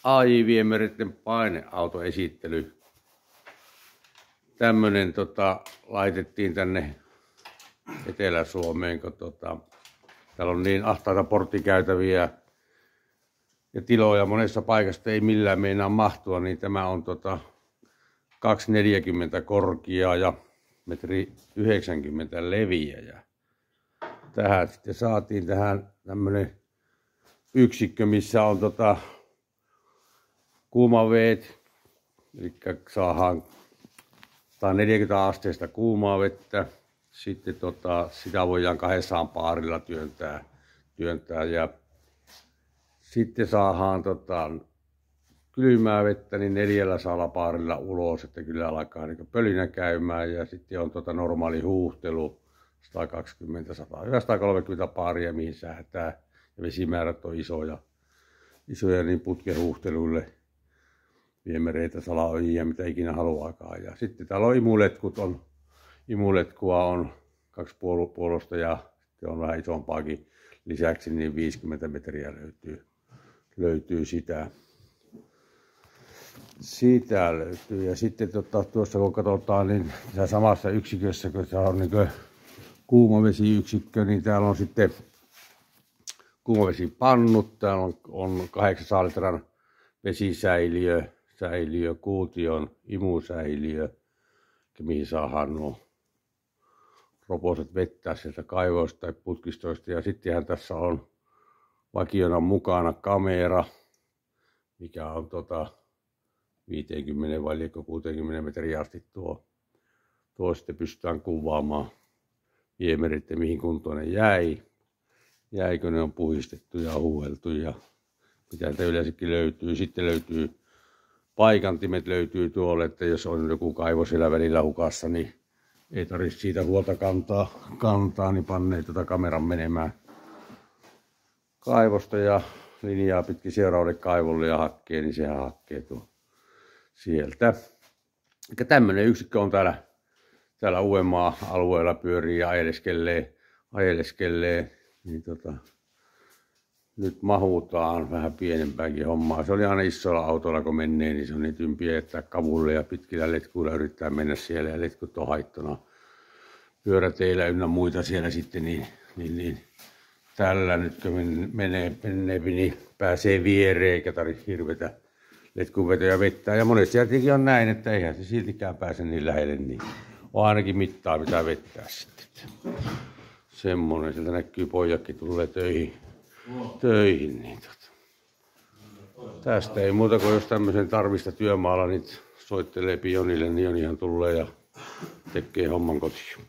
AI-viemäreiden paineautoesittely. Tämmönen laitettiin tänne Etelä-Suomeen, kun täällä on niin ahtaita porttikäytäviä ja tiloja monessa paikassa ei millään meinaa mahtua, niin tämä on 2,40 korkea ja 1,90 leviä. Ja tähän sitten saatiin tämmönen yksikkö, missä on kuumaveet, eli saadaan 140 asteista kuumaa vettä. Sitten sitä voidaan 2 paarilla työntää ja sitten saadaan kylmää vettä niin 400 paarilla ulos, että kyllä alkaa niin pölinä käymään. Ja sitten on normaali huuhtelu 120-130 paaria mihin säätää ja vesimäärät on isoja niin putkehuhteluille. Viemäreitä, salaojia, mitä ikinä haluaakaan. Ja sitten täällä on imuletkua on 2 puolosta ja sitten on vähän isompaakin lisäksi, niin 50 metriä löytyy sitä. Siitä löytyy. Ja sitten tuossa kun katsotaan, niin tässä samassa yksikössä, kun se on niin kuumavesiyksikkö, niin täällä on sitten kuumavesipannut. Täällä on 800 litran vesisäiliö, kuution imusäiliö, mihin saadaan nuo roposet vettä sieltä kaivoista tai putkistoista. Ja sittenhän tässä on vakiona mukana kamera, mikä on 50 vai 60 metriä asti tuo sitten pystytään kuvaamaan viemärit ja mihin kuntoon ne jäikö ne on puhistettu ja huuheltu ja mitä täältä yleensäkin löytyy. Sitten löytyy paikantimet löytyy tuolle, että jos on joku kaivo siellä välillä hukassa, niin ei tarvitse siitä huolta kantaa niin pannee kameran menemään kaivosta ja linjaa pitkin seuraavalle kaivolle ja hakkee, niin sehän hakkee tuo sieltä. Eli tämmöinen yksikkö on täällä Uudenmaan alueella pyörii ja ajeleskelee niin nyt mahutaan vähän pienempäänkin hommaa. Se oli aina isoilla autoilla kun menee, niin se on niin tympiä, että kavulle ja pitkillä letkuilla yrittää mennä siellä ja letkut on haittona pyöräteillä ynnä muita siellä sitten, niin tällä nyt kun menee, niin pääsee viereen eikä tarvitse hirvetä letkunvetoja vettää. Ja monesti tietenkin on näin, että eihän se siltikään pääse niin lähelle, niin on ainakin mittaa mitä vettää sitten. Semmonen, sieltä näkyy pojakin tulee töihin niin tästä ei muuta kuin jos tämmöisen tarvista työmaalla, niin soittelee Pionille, niin Jonihan tulee ja tekee homman kotiin.